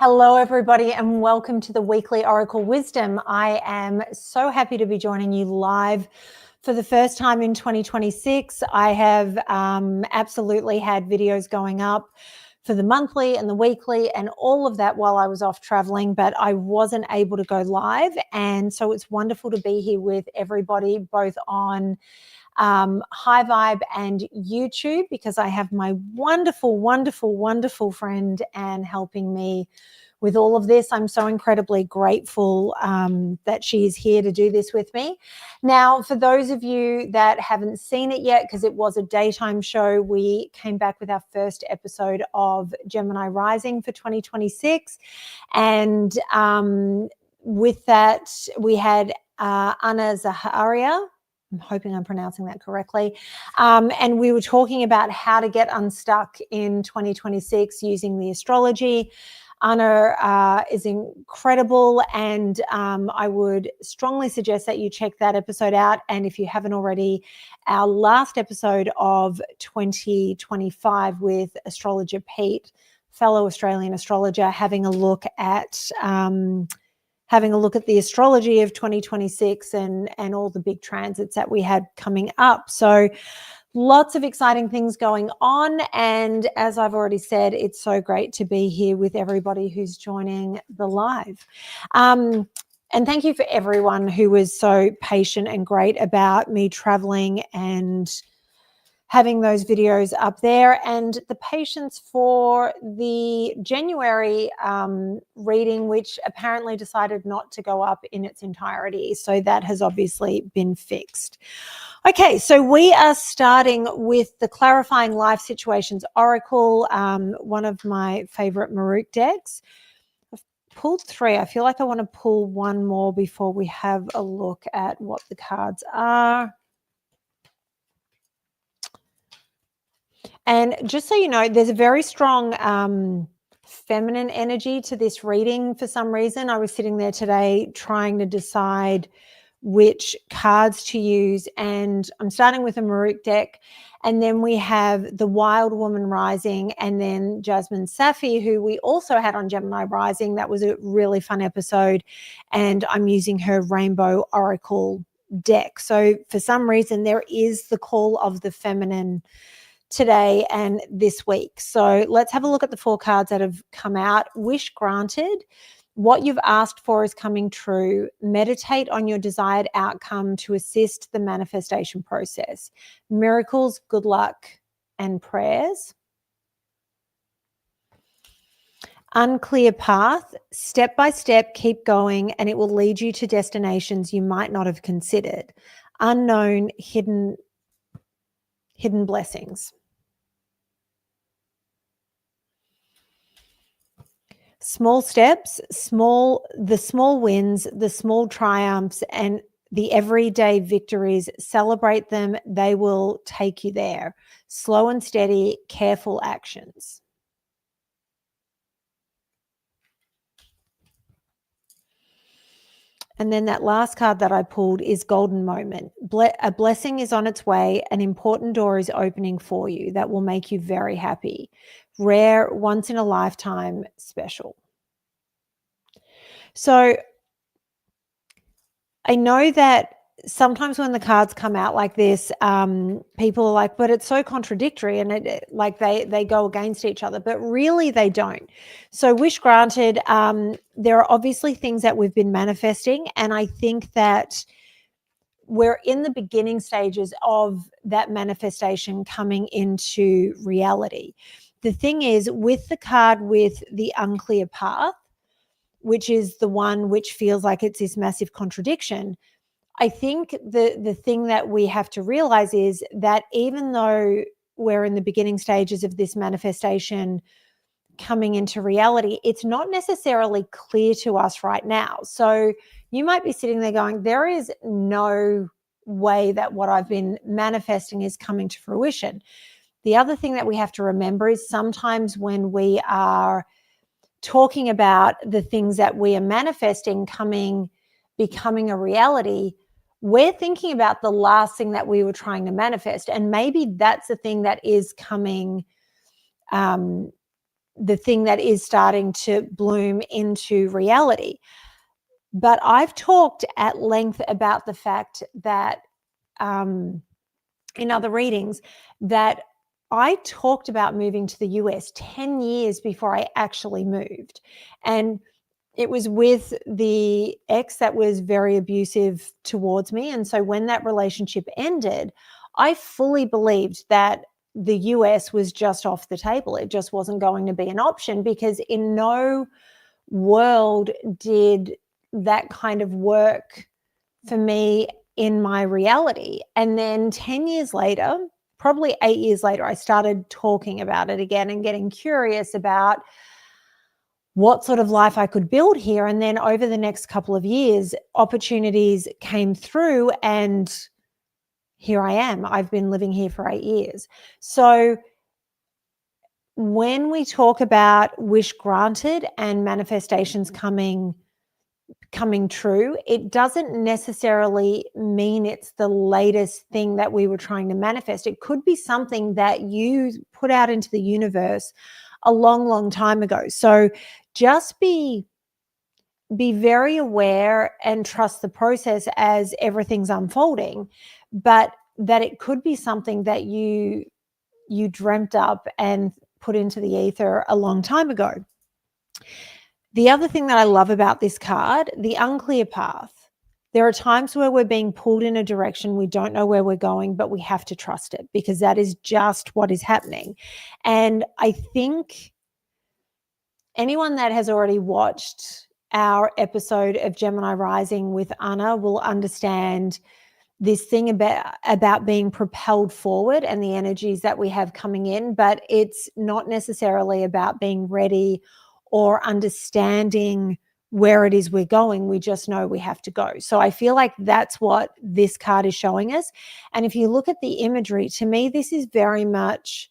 Hello, everybody, and welcome to the weekly Oracle Wisdom. I am so happy to be joining you live for the first time in 2026. I have absolutely had videos going up for the monthly and the weekly and all of that while I was off traveling, but I wasn't able to go live. And so it's wonderful to be here with everybody, both on High Vibe and YouTube, because I have my wonderful friend Anne helping me with all of this. I'm so incredibly grateful that she is here to do this with me. Now, for those of you that haven't seen it yet, because it was a daytime show, we came back with our first episode of Gemini Rising for 2026. And with that, we had Anna Zaharia. I'm hoping I'm pronouncing that correctly. And we were talking about how to get unstuck in 2026 using the astrology. Anna is incredible, and I would strongly suggest that you check that episode out. And if you haven't already, our last episode of 2025 with astrologer Pete, fellow Australian astrologer, having a look at the astrology of 2026 and all the big transits that we had coming up. So lots of exciting things going on. And as I've already said, it's so great to be here with everybody who's joining the live. And thank you for everyone who was so patient and great about me traveling and having those videos up there, and the patience for the January reading, which apparently decided not to go up in its entirety. So that has obviously been fixed. Okay, so we are starting with the Clarifying Life Situations Oracle, one of my favorite MahrukhX decks. I've pulled 3. I feel like I want to pull one more before we have a look at what the cards are. And just so you know, there's a very strong feminine energy to this reading for some reason. I was sitting there today trying to decide which cards to use, and I'm starting with a MahrukhX deck, and then we have the Wild Woman Rising, and then Jasmine Safi, who we also had on Gemini Rising. That was a really fun episode, and I'm using her Rainbow Oracle deck. So for some reason, there is the call of the feminine today and this week. So let's have a look at the 4 cards that have come out. Wish granted. What you've asked for is coming true. Meditate on your desired outcome to assist the manifestation process. Miracles, good luck, and prayers. Unclear path. Step by step, keep going, and it will lead you to destinations you might not have considered. Unknown, hidden blessings. Small steps, the small wins, the small triumphs, and the everyday victories. Celebrate them. They will take you there. Slow and steady, careful actions. And then that last card that I pulled is Golden Moment. A blessing is on its way. An important door is opening for you that will make you very happy. Rare, once in a lifetime, special. So I know that sometimes when the cards come out like this, people are like, but it's so contradictory, and like they go against each other, but really they don't. So wish granted, there are obviously things that we've been manifesting, and I think that we're in the beginning stages of that manifestation coming into reality. The thing is, with the card with the unclear path, which is the one which feels like it's this massive contradiction, I think the thing that we have to realize is that even though we're in the beginning stages of this manifestation coming into reality, it's not necessarily clear to us right now. So you might be sitting there going, there is no way that what I've been manifesting is coming to fruition. The other thing that we have to remember is sometimes when we are talking about the things that we are manifesting becoming a reality, we're thinking about the last thing that we were trying to manifest. And maybe that's the thing that is coming the thing that is starting to bloom into reality. But I've talked at length about the fact that in other readings that I talked about moving to the US 10 years before I actually moved. And it was with the ex that was very abusive towards me. And so when that relationship ended, I fully believed that the US was just off the table. It just wasn't going to be an option, because in no world did that kind of work for me in my reality. And then 10 years later, probably 8 years later, I started talking about it again and getting curious about what sort of life I could build here. And then over the next couple of years, opportunities came through, and here I am. I've been living here for 8 years. So when we talk about wish granted and manifestations coming true, it doesn't necessarily mean it's the latest thing that we were trying to manifest. It could be something that you put out into the universe a long time ago. So just be very aware and trust the process as everything's unfolding, but that it could be something that you dreamt up and put into the ether a long time ago. The other thing that I love about this card, the unclear path. There are times where we're being pulled in a direction, we don't know where we're going, but we have to trust it, because that is just what is happening. And I think anyone that has already watched our episode of Gemini Rising with Anna will understand this thing about being propelled forward and the energies that we have coming in, but it's not necessarily about being ready or understanding where it is we're going. We just know we have to go. So I feel like that's what this card is showing us. And if you look at the imagery, to me, this is very much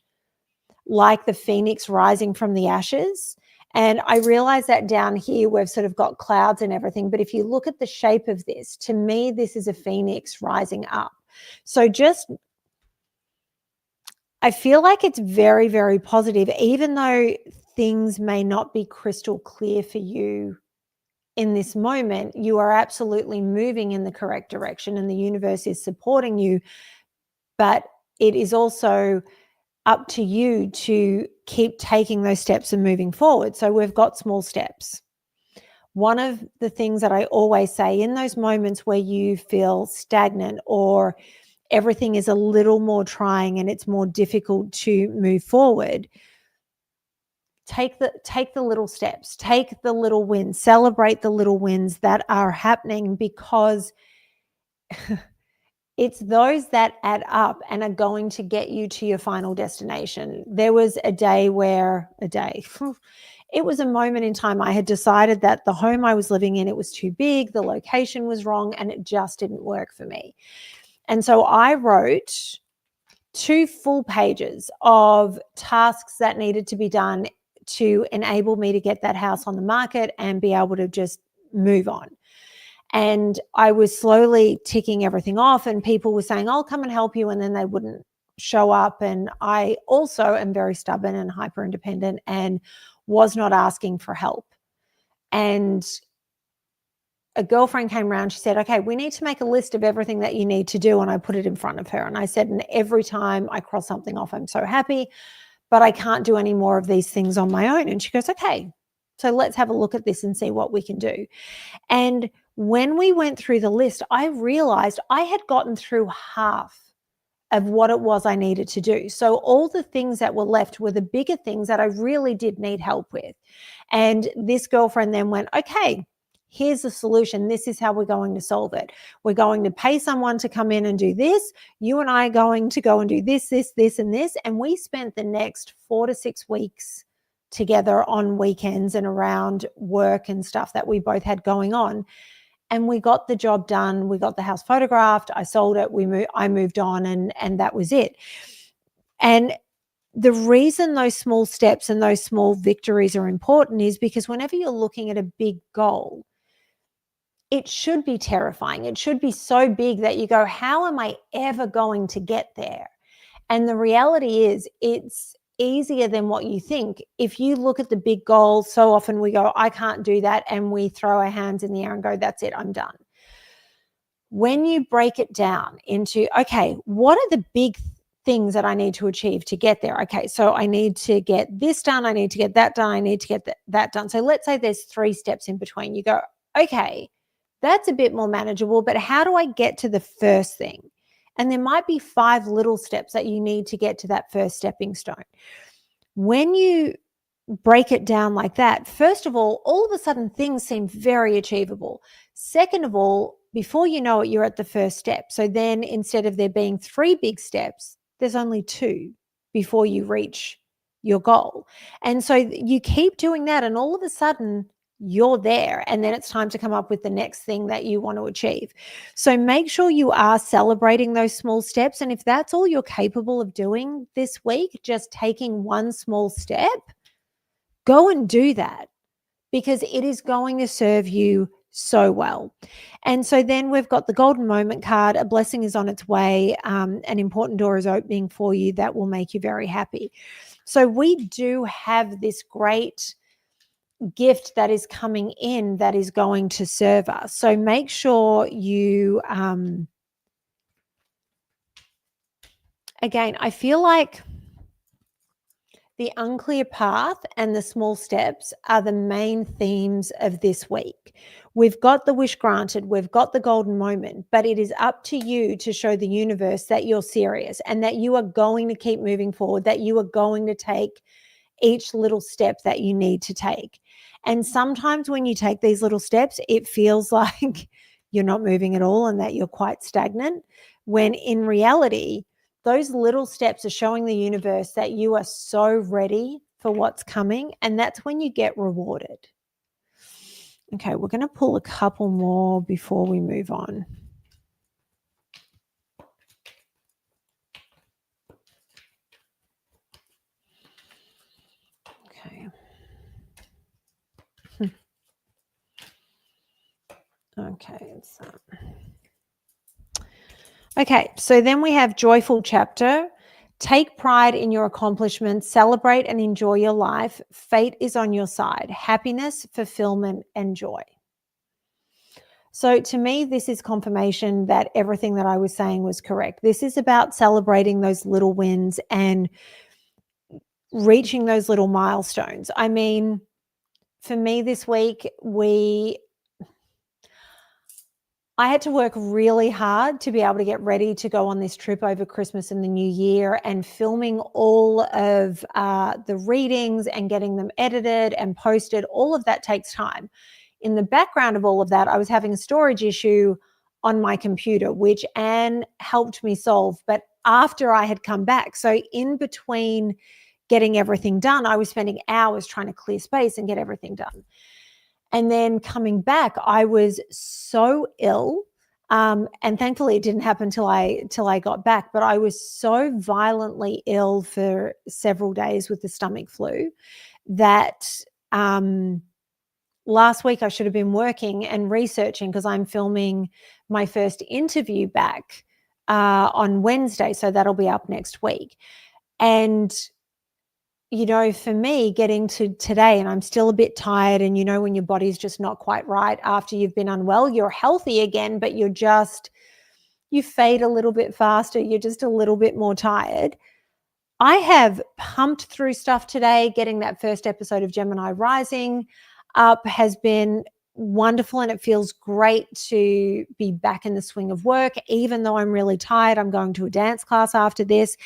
like the phoenix rising from the ashes. And I realize that down here we've sort of got clouds and everything, but if you look at the shape of this, to me, this is a phoenix rising up. So I feel like it's very positive, even though things may not be crystal clear for you in this moment. You are absolutely moving in the correct direction and the universe is supporting you, but it is also up to you to keep taking those steps and moving forward. So we've got small steps. One of the things that I always say, in those moments where you feel stagnant or everything is a little more trying and it's more difficult to move forward, take the little steps, take the little wins, celebrate the little wins that are happening, because it's those that add up and are going to get you to your final destination. There was it was a moment in time I had decided that the home I was living in, it was too big, the location was wrong, and it just didn't work for me. And so I wrote 2 full pages of tasks that needed to be done to enable me to get that house on the market and be able to just move on. And I was slowly ticking everything off, and people were saying, I'll come and help you, and then they wouldn't show up. And I also am very stubborn and hyper independent and was not asking for help. And a girlfriend came around, she said, okay, we need to make a list of everything that you need to do. And I put it in front of her. And I said, and every time I cross something off, I'm so happy, but I can't do any more of these things on my own. And she goes, okay, so let's have a look at this and see what we can do. And when we went through the list, I realized I had gotten through half of what it was I needed to do. So all the things that were left were the bigger things that I really did need help with. And this girlfriend then went, okay, here's the solution. This is how we're going to solve it. We're going to pay someone to come in and do this. You and I are going to go and do this, and this. And we spent the next 4 to 6 weeks together on weekends and around work and stuff that we both had going on. And we got the job done. We got the house photographed. I sold it. I moved on, and that was it. And the reason those small steps and those small victories are important is because whenever you're looking at a big goal, it should be terrifying. It should be so big that you go, how am I ever going to get there? And the reality is easier than what you think. If you look at the big goal, so often we go, I can't do that, and we throw our hands in the air and go, that's it, I'm done. When you break it down into, okay, what are the big things that I need to achieve to get there? Okay, so I need to get this done, I need to get that done, I need to get that done. So let's say there's 3 steps in between. You go, okay, that's a bit more manageable, but how do I get to the first thing? And there might be 5 little steps that you need to get to that first stepping stone. When you break it down like that, first of all of a sudden things seem very achievable. Second of all, before you know it, you're at the first step. So then instead of there being 3 big steps, there's only 2 before you reach your goal. And so you keep doing that, and all of a sudden you're there, and then it's time to come up with the next thing that you want to achieve. So make sure you are celebrating those small steps. And if that's all you're capable of doing this week, just taking one small step, go and do that, because it is going to serve you so well. And so then we've got the golden moment card. A blessing is on its way. An important door is opening for you that will make you very happy. So we do have this great gift that is coming in that is going to serve us. So make sure you, again, I feel like the unclear path and the small steps are the main themes of this week. We've got the wish granted, we've got the golden moment, but it is up to you to show the universe that you're serious and that you are going to keep moving forward, that you are going to take each little step that you need to take. And sometimes when you take these little steps, it feels like you're not moving at all and that you're quite stagnant, when in reality, those little steps are showing the universe that you are so ready for what's coming, and that's when you get rewarded. Okay, we're going to pull a couple more before we move on. Okay. Okay, so then we have joyful chapter. Take pride in your accomplishments, celebrate and enjoy your life. Fate is on your side. Happiness, fulfillment, and joy. So to me, this is confirmation that everything that I was saying was correct. This is about celebrating those little wins and reaching those little milestones. I mean, for me this week, I had to work really hard to be able to get ready to go on this trip over Christmas and the New Year, and filming all of the readings and getting them edited and posted. All of that takes time. In the background of all of that, I was having a storage issue on my computer, which Anne helped me solve, but after I had come back. So in between getting everything done, I was spending hours trying to clear space and get everything done. And then coming back, I was so ill. And thankfully it didn't happen till I got back, but I was so violently ill for several days with the stomach flu that last week I should have been working and researching, because I'm filming my first interview back on Wednesday. So that'll be up next week. And you know, for me, getting to today, and I'm still a bit tired, and you know, when your body's just not quite right after you've been unwell, you're healthy again, but you fade a little bit faster. You're just a little bit more tired. I have pumped through stuff today. Getting that first episode of Gemini Rising up has been wonderful, and it feels great to be back in the swing of work. Even though I'm really tired, I'm going to a dance class after this,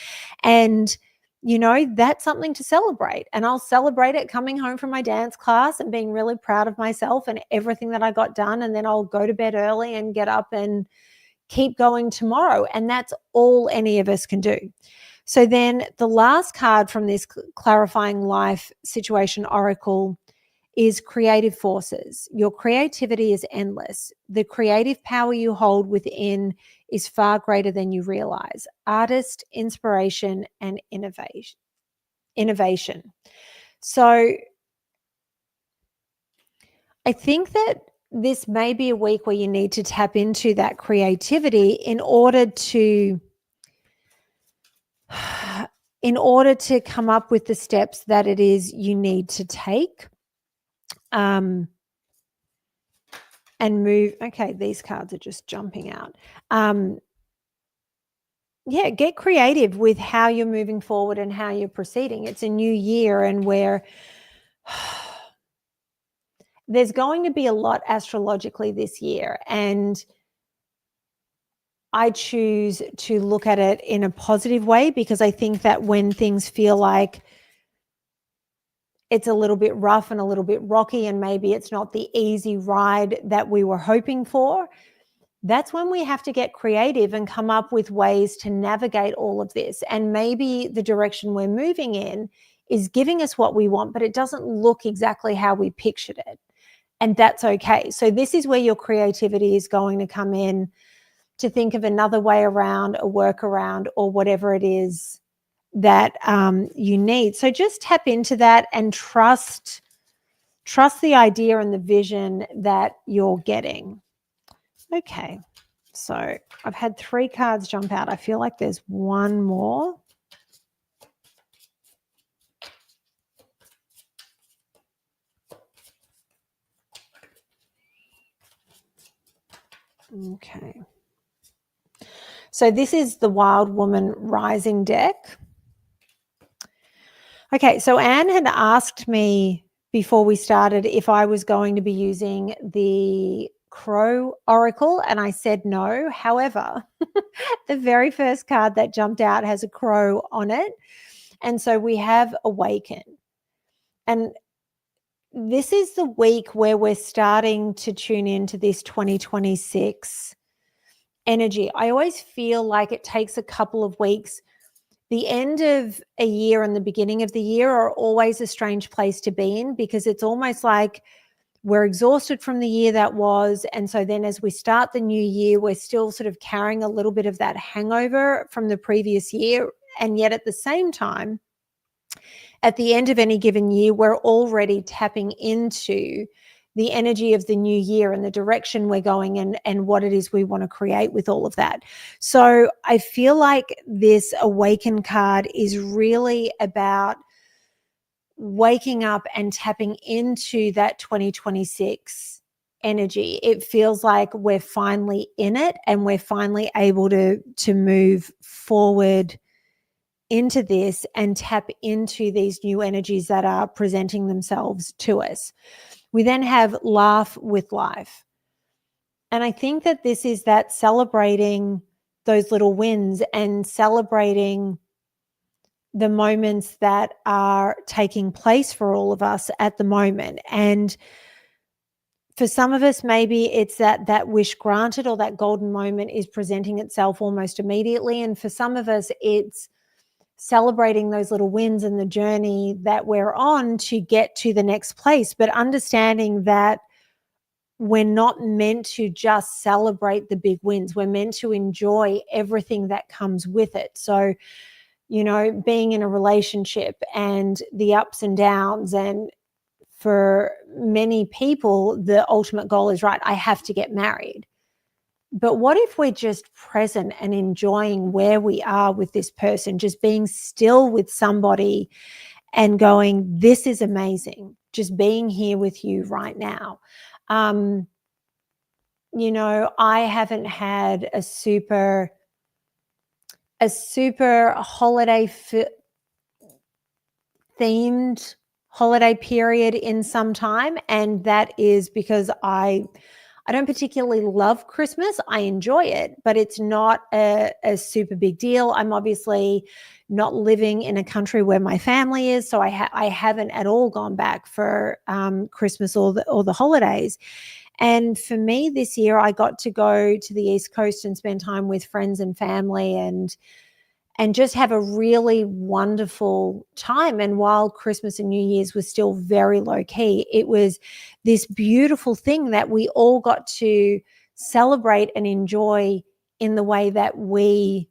and you know, that's something to celebrate. And I'll celebrate it coming home from my dance class and being really proud of myself and everything that I got done. And then I'll go to bed early and get up and keep going tomorrow. And that's all any of us can do. So then the last card from this Clarifying Life Situation Oracle is creative forces. Your creativity is endless. The creative power you hold within is far greater than you realize. Artist, inspiration, and innovation. So I think that this may be a week where you need to tap into that creativity in order to in order to come up with the steps that it is you need to take and move. Okay, these cards are just jumping out. Yeah, get creative with how you're moving forward and how you're proceeding. It's a new year, and where there's going to be a lot astrologically this year, and I choose to look at it in a positive way, because I think that when things feel like it's a little bit rough and a little bit rocky, and maybe it's not the easy ride that we were hoping for, that's when we have to get creative and come up with ways to navigate all of this. And maybe the direction we're moving in is giving us what we want, but it doesn't look exactly how we pictured it. And that's okay. So this is where your creativity is going to come in, to think of another way around, a workaround, or whatever it is that you need. So just tap into that and trust the idea and the vision that you're getting. Okay, so I've had 3 cards jump out. I feel like there's one more. Okay. So this is the Wild Woman Rising deck. Okay, so Anne had asked me before we started if I was going to be using the Crow Oracle, and I said no. However, the very first card that jumped out has a crow on it. And so we have Awaken. And this is the week where we're starting to tune into this 2026 energy. I always feel like it takes a couple of weeks. The end of a year and the beginning of the year are always a strange place to be in, because it's almost like we're exhausted from the year that was. And so then as we start the new year, we're still sort of carrying a little bit of that hangover from the previous year. And yet at the same time, at the end of any given year, we're already tapping into the energy of the new year and the direction we're going and what it is we want to create with all of that. So I feel like this Awaken card is really about waking up and tapping into that 2026 energy. It feels like we're finally in it, and we're finally able to move forward into this and tap into these new energies that are presenting themselves to us. We then have Laugh with Life. And I think that this is that celebrating those little wins and celebrating the moments that are taking place for all of us at the moment. And for some of us, maybe it's that wish granted, or that golden moment is presenting itself almost immediately. And for some of us, it's celebrating those little wins and the journey that we're on to get to the next place, but understanding that we're not meant to just celebrate the big wins. We're meant to enjoy everything that comes with it. So, you know, being in a relationship and the ups and downs, and for many people, the ultimate goal is, right, I have to get married. But what if we're just present and enjoying where we are with this person, just being still with somebody and going, this is amazing, just being here with you right now. You know, I haven't had a super holiday themed holiday period in some time, and that is because I don't particularly love Christmas. I enjoy it, but it's not a super big deal. I'm obviously not living in a country where my family is, so I haven't at all gone back for Christmas or the holidays. And for me this year, I got to go to the East Coast and spend time with friends and family and just have a really wonderful time. And while Christmas and New Year's was still very low key, it was this beautiful thing that we all got to celebrate and enjoy in the way that we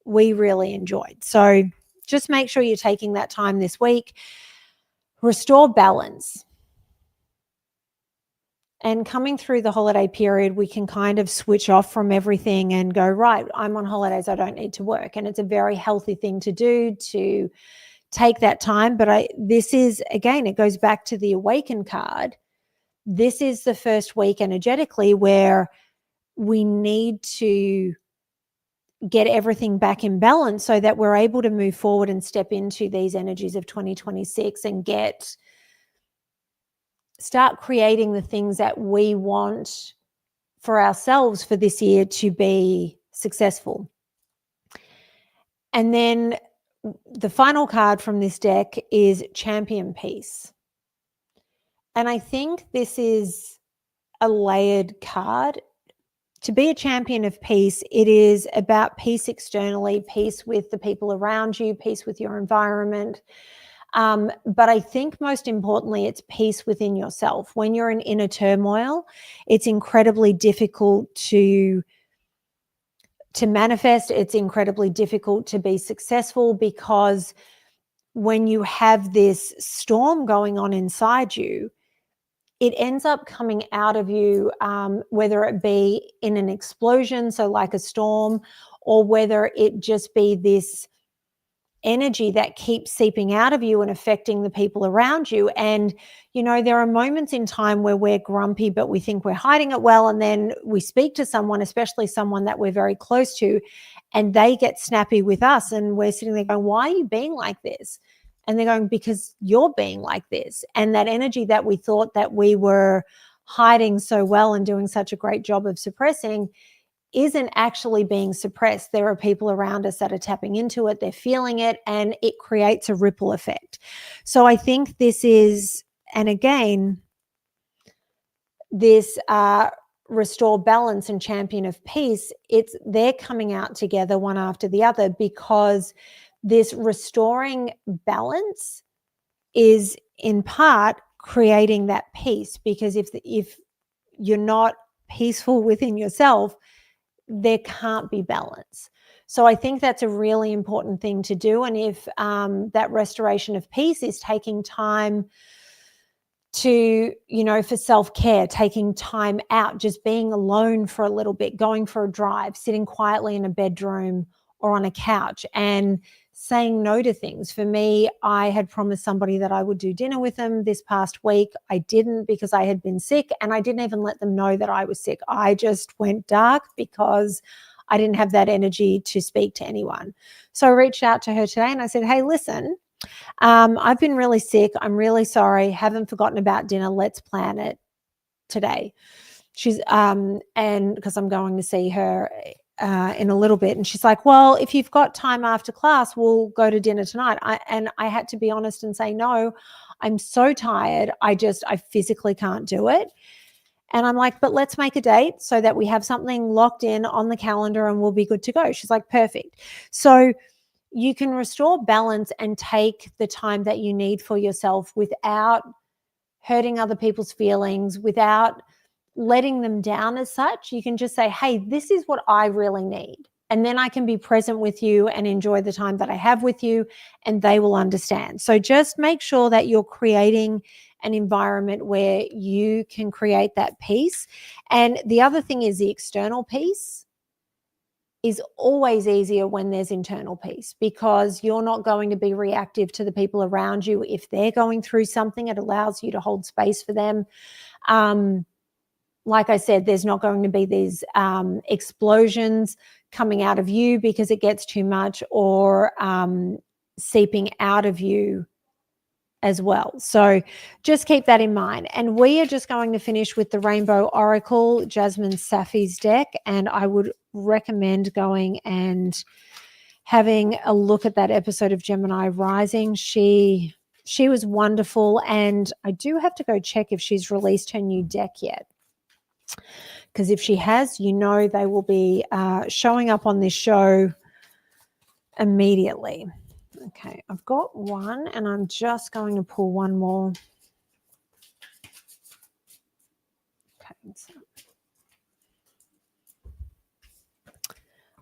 really enjoyed. So just make sure you're taking that time this week. Restore balance. And coming through the holiday period, we can kind of switch off from everything and go, right, I'm on holidays, I don't need to work. And it's a very healthy thing to do, to take that time. But this is, again, it goes back to the Awaken card. This is the first week energetically where we need to get everything back in balance so that we're able to move forward and step into these energies of 2026 and start creating the things that we want for ourselves for this year to be successful. And then the final card from this deck is Champion Peace. And I think this is a layered card. To be a champion of peace, it is about peace externally, peace with the people around you, peace with your environment. But I think most importantly, it's peace within yourself. When you're in inner turmoil, it's incredibly difficult to manifest. It's incredibly difficult to be successful, because when you have this storm going on inside you, it ends up coming out of you, whether it be in an explosion, so like a storm, or whether it just be this energy that keeps seeping out of you and affecting the people around you. And, there are moments in time where we're grumpy, but we think we're hiding it well. And then we speak to someone, especially someone that we're very close to, and they get snappy with us. And we're sitting there going, why are you being like this? And they're going, because you're being like this. And that energy that we thought that we were hiding so well and doing such a great job of suppressing isn't actually being suppressed. There are people around us that are tapping into it, they're feeling it, and it creates a ripple effect. So I think this is, and again, this Restore Balance and Champion of Peace, they're coming out together one after the other, because this restoring balance is in part creating that peace. Because if you're not peaceful within yourself, there can't be balance. So I think that's a really important thing to do. And if that restoration of peace is taking time to, for self-care, taking time out, just being alone for a little bit, going for a drive, sitting quietly in a bedroom or on a couch and saying no to things. For me, I had promised somebody that I would do dinner with them this past week. I didn't, because I had been sick, and I didn't even let them know that I was sick. I just went dark because I didn't have that energy to speak to anyone. So I reached out to her today and I said, hey, listen, I've been really sick. I'm really sorry. Haven't forgotten about dinner. Let's plan it today. She's and because I'm going to see her in a little bit. And she's like, well, if you've got time after class, we'll go to dinner tonight. I had to be honest and say, no, I'm so tired. I physically can't do it. And I'm like, but let's make a date so that we have something locked in on the calendar and we'll be good to go. She's like, perfect. So you can restore balance and take the time that you need for yourself without hurting other people's feelings, without letting them down as such. You can just say, hey, this is what I really need. And then I can be present with you and enjoy the time that I have with you, and they will understand. So just make sure that you're creating an environment where you can create that peace. And the other thing is, the external peace is always easier when there's internal peace, because you're not going to be reactive to the people around you. If they're going through something, it allows you to hold space for them. Like I said, there's not going to be these explosions coming out of you because it gets too much, or seeping out of you as well. So just keep that in mind. And we are just going to finish with the Rainbow Oracle, Jasmine Safi's deck. And I would recommend going and having a look at that episode of Gemini Rising. She was wonderful. And I do have to go check if she's released her new deck yet, because if she has, they will be showing up on this show immediately. Okay, I've got one, and I'm just going to pull one more.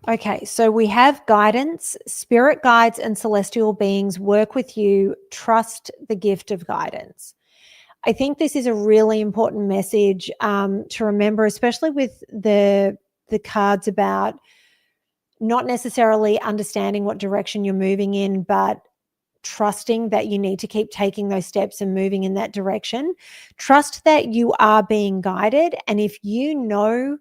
Okay, so we have guidance. Spirit guides and celestial beings work with you. Trust the gift of guidance. I think this is a really important message to remember, especially with the cards about not necessarily understanding what direction you're moving in, but trusting that you need to keep taking those steps and moving in that direction. Trust that you are being guided. And if you know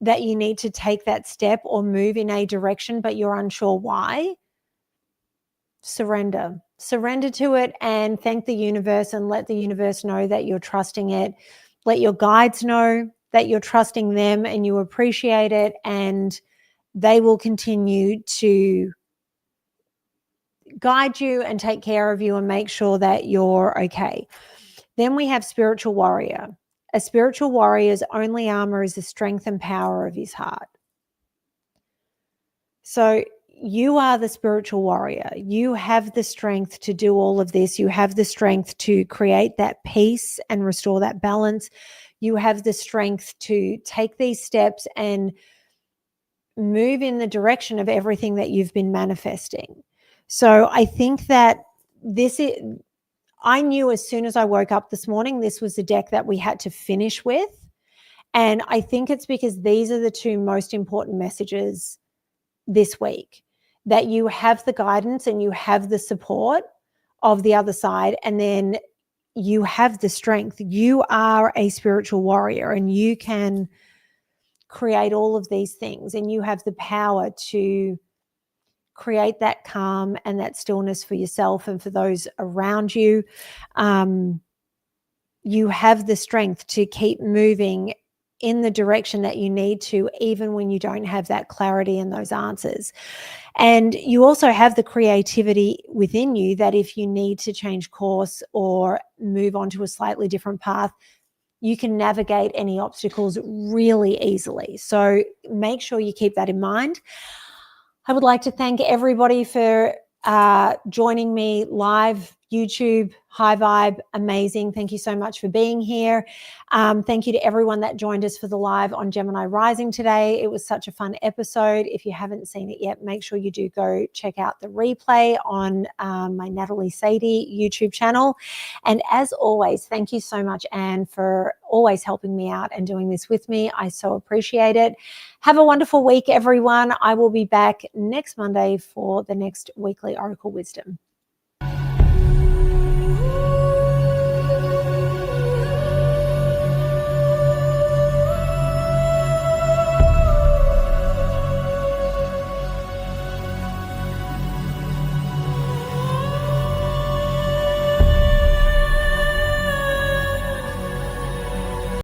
that you need to take that step or move in a direction, but you're unsure why, surrender. Surrender to it and thank the universe and let the universe know that you're trusting it. Let your guides know that you're trusting them and you appreciate it, and they will continue to guide you and take care of you and make sure that you're okay. Then we have spiritual warrior. A spiritual warrior's only armor is the strength and power of his heart. So you are the spiritual warrior. You have the strength to do all of this. You have the strength to create that peace and restore that balance. You have the strength to take these steps and move in the direction of everything that you've been manifesting. So I think that I knew as soon as I woke up this morning, this was the deck that we had to finish with. And I think it's because these are the two most important messages this week, that you have the guidance and you have the support of the other side, and then you have the strength. You are a spiritual warrior and you can create all of these things, and you have the power to create that calm and that stillness for yourself and for those around you. You have the strength to keep moving in the direction that you need to, even when you don't have that clarity and those answers. And you also have the creativity within you that if you need to change course or move on to a slightly different path, you can navigate any obstacles really easily. So make sure you keep that in mind. I would like to thank everybody for joining me live, YouTube, High Vibe, amazing. Thank you so much for being here. Thank you to everyone that joined us for the live on Gemini Rising today. It was such a fun episode. If you haven't seen it yet, make sure you do go check out the replay on my Natalie Sadie YouTube channel. And as always, thank you so much, Anne, for always helping me out and doing this with me. I so appreciate it. Have a wonderful week, everyone. I will be back next Monday for the next weekly Oracle Wisdom.